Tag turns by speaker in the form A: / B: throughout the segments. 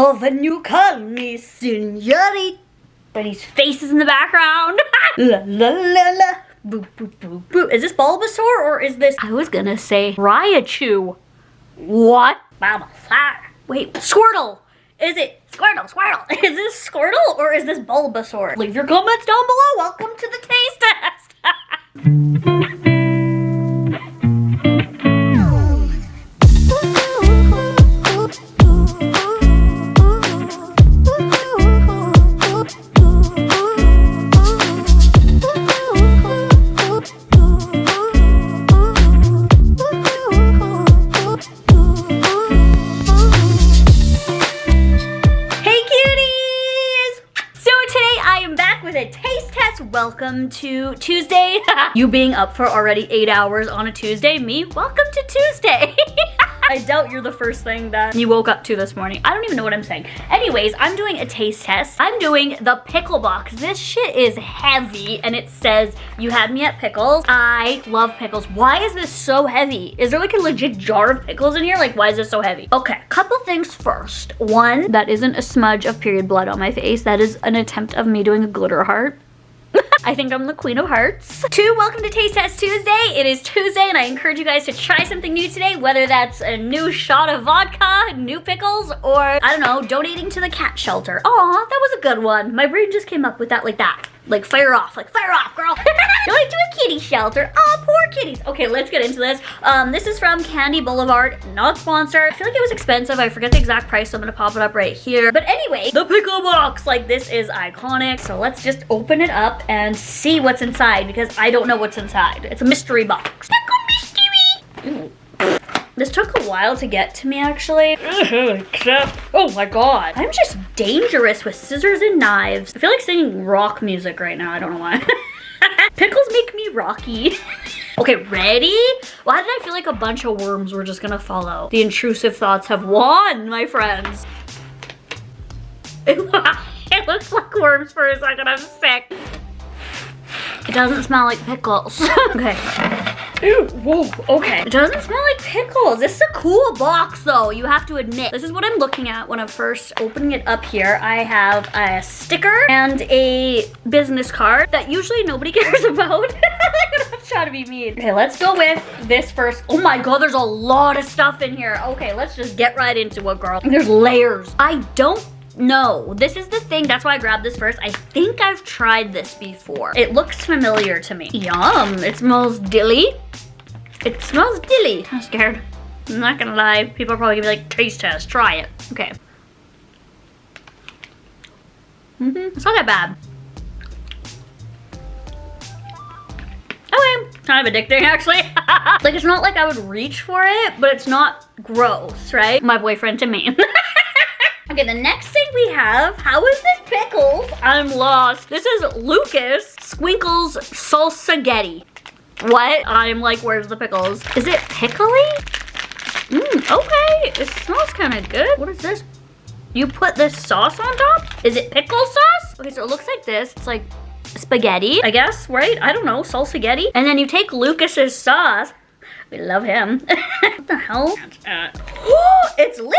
A: Oh, then you call me señorita. Bunny's face is in the background. La la la la. Boo, boo, boo, boo. Is this Bulbasaur or is this, I was gonna say Raichu. What? Wait, Squirtle. Is it Squirtle? Is this Squirtle or is this Bulbasaur? Leave your comments down below. Welcome to the taste test. Welcome to Tuesday. You being up for already 8 hours on a Tuesday. Me, welcome to Tuesday. I doubt you're the first thing that you woke up to this morning. I don't even know what I'm saying. Anyways, I'm doing a taste test. I'm doing the pickle box. This shit is heavy and it says, you had me at pickles. I love pickles. Why is this so heavy? Is there like a legit jar of pickles in here? Like, why is this so heavy? Okay, couple things first. One, that isn't a smudge of period blood on my face. That is an attempt of me doing a glitter heart. I think I'm the queen of hearts. 2, welcome to Taste Test Tuesday. It is Tuesday and I encourage you guys to try something new today, whether that's a new shot of vodka, new pickles, or I don't know, donating to the cat shelter. Aw, that was a good one. My brain just came up with that like that. Like fire off, girl. Going to a kitty shelter. Oh, poor kitties. Okay, let's get into this. This is from Candy Boulevard, not sponsored. I feel like it was expensive. I forget the exact price, so I'm gonna pop it up right here. But anyway, the pickle box, like this is iconic. So let's just open it up and see what's inside because I don't know what's inside. It's a mystery box. Pickle mystery. This took a while to get to me, actually. Oh my god. I'm just dangerous with scissors and knives. I feel like singing rock music right now. I don't know why. Pickles make me rocky. Okay, ready? Why did I feel like a bunch of worms were just gonna fall out? The intrusive thoughts have won, my friends. It looks like worms for a second. I'm sick. It doesn't smell like pickles. Okay. Ew, whoa, okay. It doesn't smell like pickles. This is a cool box though, you have to admit. This is what I'm looking at when I'm first opening it up here. I have a sticker and a business card that usually nobody cares about. I'm not trying to be mean. Okay, let's go with this first. Oh my god, there's a lot of stuff in here. Okay, let's just get right into it, girl. There's layers. I don't know. This is the thing. That's why I grabbed this first. I think I've tried this before. It looks familiar to me. Yum. It smells dilly. It smells dilly. I'm scared. I'm not gonna lie. People are probably gonna be like, taste test, try it. Okay. It's not that bad. Okay. Kind of addicting, actually. Like, it's not like I would reach for it, but it's not gross, right? My boyfriend to me. Okay, the next thing we have, how is this pickles? I'm lost. This is Lucas Squinkles Salsagetti. What? I'm like, where's the pickles? Is it pickly? Okay, it smells kind of good. What is this? You put this sauce on top? Is it pickle sauce? Okay, so it looks like this. It's like spaghetti, I guess, right? I don't know, salsagetti. And then you take Lucas's sauce. We love him. What the hell? Oh, it's liquid!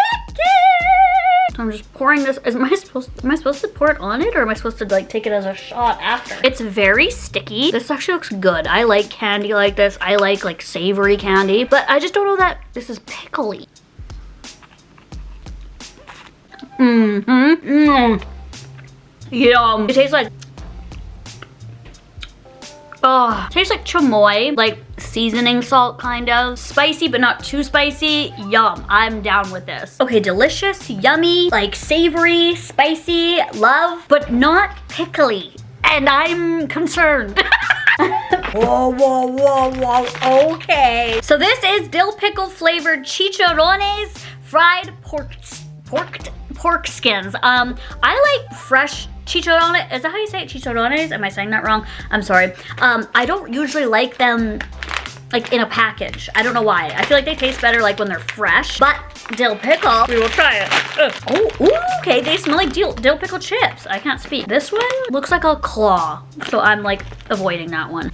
A: I'm just pouring this. Am I supposed to pour it on it or am I supposed to like take it as a shot after? It's very sticky. This actually looks good. I like candy like this. I like savory candy, but I just don't know that this is pickly. Yum. It tastes like, oh, it tastes like chamoy, like seasoning salt kind of. Spicy, but not too spicy. Yum, I'm down with this. Okay, delicious, yummy, like savory, spicy, love, but not pickly. And I'm concerned. Whoa, whoa, whoa, whoa, okay. So this is dill pickle flavored chicharrones, fried pork skins. I like fresh chicharrones. Is that how you say it? Chicharrones? Am I saying that wrong? I'm sorry. I don't usually like them like in a package. I don't know why. I feel like they taste better like when they're fresh, but dill pickle, we will try it. Oh, ooh, okay, they smell like dill pickle chips. I can't speak. This one looks like a claw, so I'm like avoiding that one.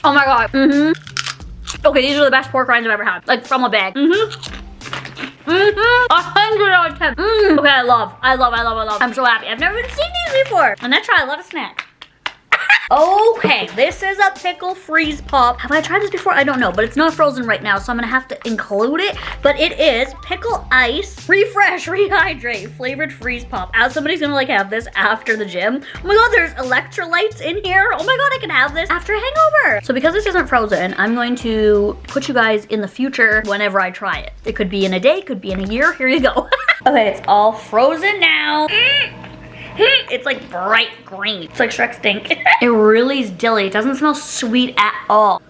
A: Oh my god. Okay, these are the best pork rinds I've ever had. Like from a bag. absolute out of 10. Okay, I love. I'm so happy. I've never even seen these before. And I try a lot of snacks. Okay, this is a pickle freeze pop. Have I tried this before? I don't know, but it's not frozen right now, so I'm gonna have to include it. But it is pickle ice, refresh, rehydrate, flavored freeze pop. As somebody's gonna like have this after the gym. Oh my god, there's electrolytes in here. Oh my god, I can have this after a hangover. So because this isn't frozen, I'm going to put you guys in the future whenever I try it. It could be in a day, could be in a year. Here you go. Okay, it's all frozen now. It's like bright green. It's like Shrek stink. It really is dilly. It doesn't smell sweet at all.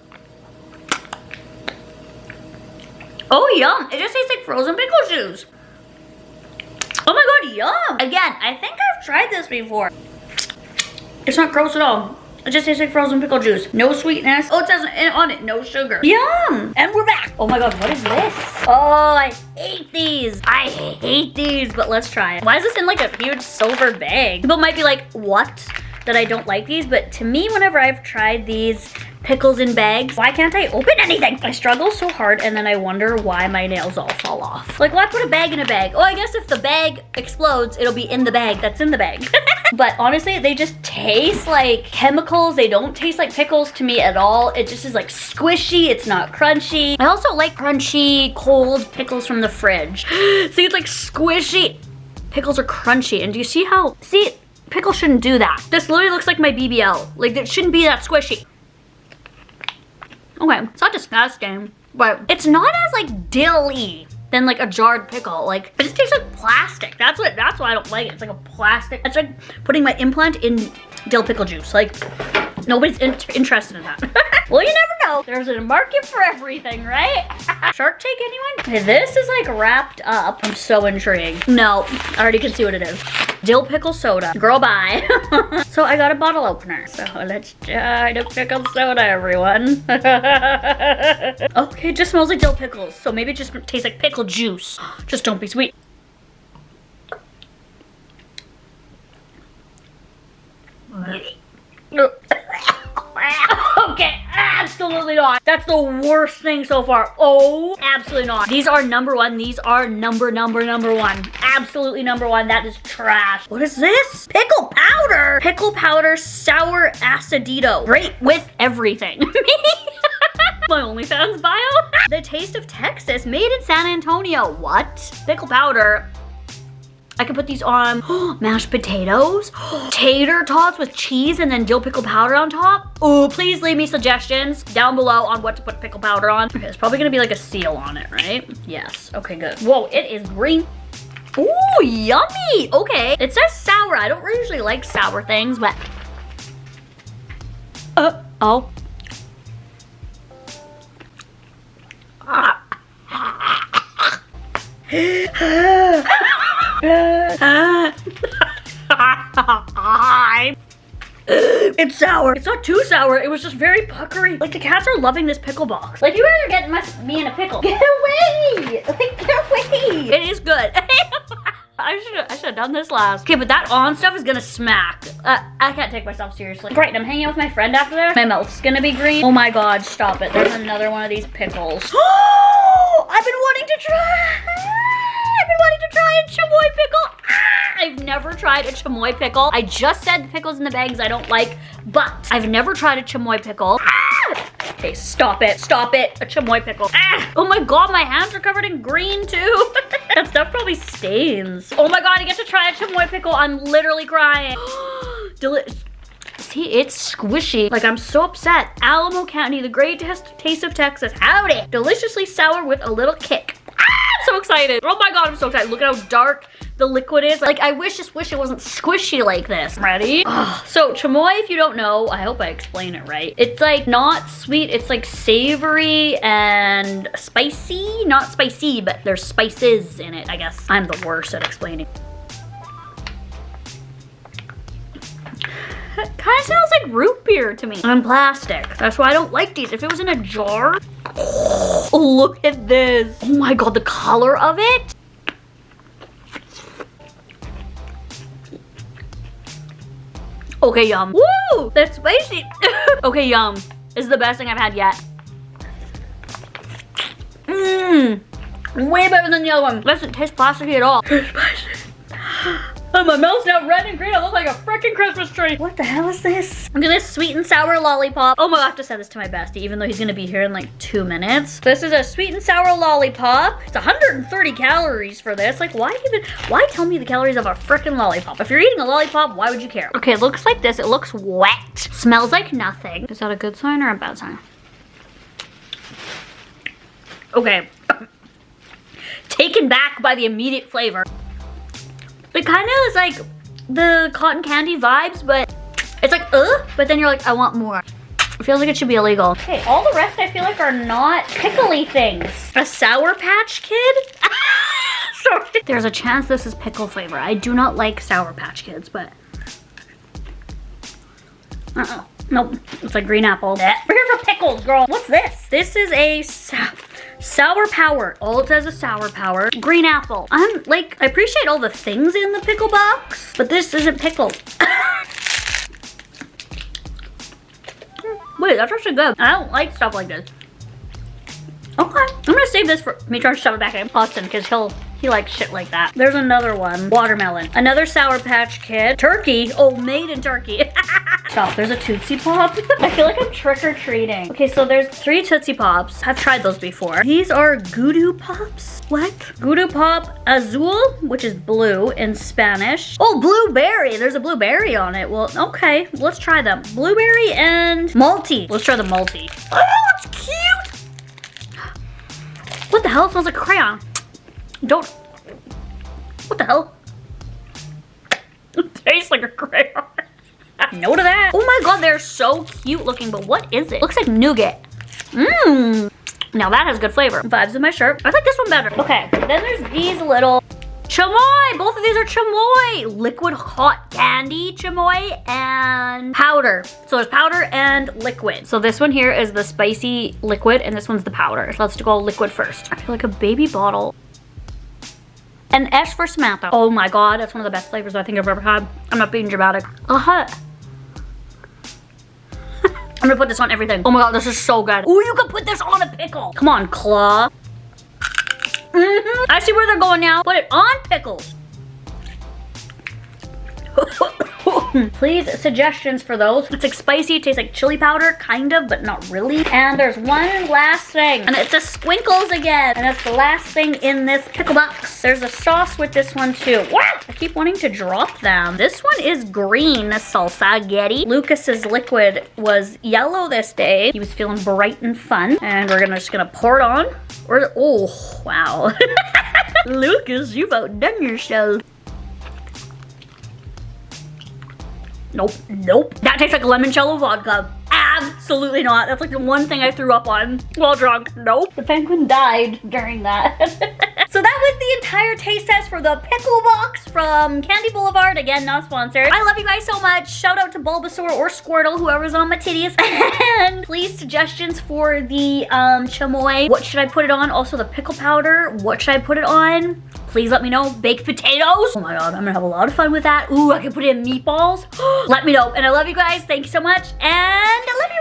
A: Oh, yum. It just tastes like frozen pickle juice. Oh my god, yum. Again, I think I've tried this before. It's not gross at all. It just tastes like frozen pickle juice. No sweetness. Oh, it says on it, no sugar. Yum! And we're back. Oh my god, what is this? Oh, I hate these. I hate these, but let's try it. Why is this in like a huge silver bag? People might be like, what? That I don't like these, but to me, whenever I've tried these pickles in bags, why can't I open anything? I struggle so hard and then I wonder why my nails all fall off. Like, why put a bag in a bag? Oh, I guess if the bag explodes, it'll be in the bag that's in the bag. But honestly, they just taste like chemicals. They don't taste like pickles to me at all. It just is like squishy. It's not crunchy. I also like crunchy, cold pickles from the fridge. See, it's like squishy. Pickles are crunchy. And do you see how, see, pickle shouldn't do that. This literally looks like my BBL. Like, it shouldn't be that squishy. Okay, it's not disgusting, but it's not as like dilly than like a jarred pickle. Like, it just tastes like plastic. That's why I don't like it. It's like a plastic. It's like putting my implant in dill pickle juice. Like, nobody's interested in that. Well, you never know. There's a market for everything, right? Shark Tank, anyone? Okay, this is like wrapped up. I'm so intrigued. No, I already can see what it is. Dill pickle soda. Girl, bye. So I got a bottle opener. So let's try the pickle soda, everyone. Okay, it just smells like dill pickles. So maybe it just tastes like pickle juice. Just don't be sweet. Okay, absolutely not. That's the worst thing so far. Oh, absolutely not. These are number one. These are number one. Absolutely number one. That is trash. What is this? Pickle powder. Pickle powder sour acidito. Great with everything. My OnlyFans bio. The taste of Texas, made in San Antonio. What? Pickle powder. I can put these on mashed potatoes, tater tots with cheese and then dill pickle powder on top. Oh, please leave me suggestions down below on what to put pickle powder on. Okay, it's probably gonna be like a seal on it, right? Yes, okay, good. Whoa, it is green. Ooh, yummy. Okay, it says sour. I don't usually like sour things, but. Oh. It's sour. It's not too sour. It was just very puckery. Like, the cats are loving this pickle box. Like, you guys are getting me in a pickle. Get away! Like, get away! It is good. I should have done this last. Okay, but that on stuff is gonna smack. I can't take myself seriously. Right, I'm hanging out with my friend after this. My mouth's gonna be green. Oh my god, stop it. There's another one of these pickles. Oh, I've been wanting to try a chamoy pickle. I've never tried a chamoy pickle. I just said the pickles in the bags I don't like, but I've never tried a chamoy pickle. Okay, stop it, a chamoy pickle. Oh my god, my hands are covered in green too. That stuff probably stains. Oh my god, I get to try a chamoy pickle. I'm literally crying. Delicious. See, it's squishy. Like, I'm so upset. Alamo County, the great taste of Texas. Howdy. Deliciously sour with a little kick. I'm so excited. Oh my god, I'm so excited. Look at how dark the liquid is. Like, I wish it wasn't squishy like this. Ready? So chamoy, if you don't know, I hope I explain it right. It's like not sweet. It's like savory and spicy. Not spicy, but there's spices in it, I guess. I'm the worst at explaining. It kind of smells like root beer to me. On plastic. That's why I don't like these. If it was in a jar. Oh, look at this. Oh my god, the color of it. Okay, yum. Woo! That's spicy. Okay, yum. This is the best thing I've had yet. Way better than the other one. Doesn't taste plasticky at all. Oh, my mouth's now red and green. I look like a freaking Christmas tree. What the hell is this? Look at this sweet and sour lollipop. Oh my God, I have to send this to my bestie, even though he's gonna be here in like 2 minutes. This is a sweet and sour lollipop. It's 130 calories for this. Like, why tell me the calories of a freaking lollipop? If you're eating a lollipop, why would you care? Okay, it looks like this. It looks wet. Smells like nothing. Is that a good sign or a bad sign? Okay. Taken back by the immediate flavor. It kind of is like the cotton candy vibes, but it's like, but then you're like, I want more. It feels like it should be illegal. Okay, all the rest I feel like are not pickly things. A Sour Patch Kid? Sorry. There's a chance this is pickle flavor. I do not like Sour Patch Kids, but. Nope, it's like green apple. We're here for pickles, girl. What's this? This is a Sour Power. All it says is Sour Power. Green apple. I'm like, I appreciate all the things in the pickle box, but this isn't pickled. Wait, that's actually good. I don't like stuff like this. Okay, I'm gonna save this for me trying to shove it back in Austin because he likes shit like that. There's another one. Watermelon. Another Sour Patch Kid. Turkey. Oh, made in Turkey. Stop, there's a Tootsie Pop. I feel like I'm trick-or-treating. Okay, so there's 3 Tootsie Pops. I've tried those before. These are Gudu Pops. What? Gudu Pop Azul, which is blue in Spanish. Oh, blueberry. There's a blueberry on it. Well, okay, let's try them. Blueberry and malty. Let's try the malty. Oh, it's cute. What the hell? It smells like a crayon. Don't. What the hell? It tastes like a crayon. No to that. Oh my God, they're so cute looking, but what is it? Looks like nougat. Mmm. Now that has good flavor. Vibes in my shirt. I like this one better. Okay, then there's these little chamoy. Both of these are chamoy. Liquid hot candy chamoy and powder. So there's powder and liquid. So this one here is the spicy liquid and this one's the powder. So let's go liquid first. I feel like a baby bottle. And S for Samantha. Oh my God, that's one of the best flavors I think I've ever had. I'm not being dramatic. I'm gonna put this on everything. Oh my God, this is so good. Oh, you can put this on a pickle. Come on, claw. I see where they're going now. Put it on pickles. Please, suggestions for those. It's like spicy, it tastes like chili powder, kind of, but not really. And there's one last thing, and it's a Squinkles again. And that's the last thing in this pickle box. There's a sauce with this one too. What? I keep wanting to drop them. This one is green salsa getty. Lucas's liquid was yellow this day. He was feeling bright and fun. And we're just gonna pour it on. Oh, wow. Lucas, you've outdone yourself. Nope, nope. That tastes like limoncello vodka. Absolutely not. That's like the one thing I threw up on while drunk. Nope. The penguin died during that. So that was the entire taste test for the pickle box from Candy Boulevard. Again, not sponsored. I love you guys so much. Shout out to Bulbasaur or Squirtle, whoever's on my titties. And please, suggestions for the chamoy. What should I put it on? Also the pickle powder. What should I put it on? Please let me know. Baked potatoes. Oh my God, I'm gonna have a lot of fun with that. Ooh, I can put it in meatballs. Let me know. And I love you guys. Thank you so much. And I love you.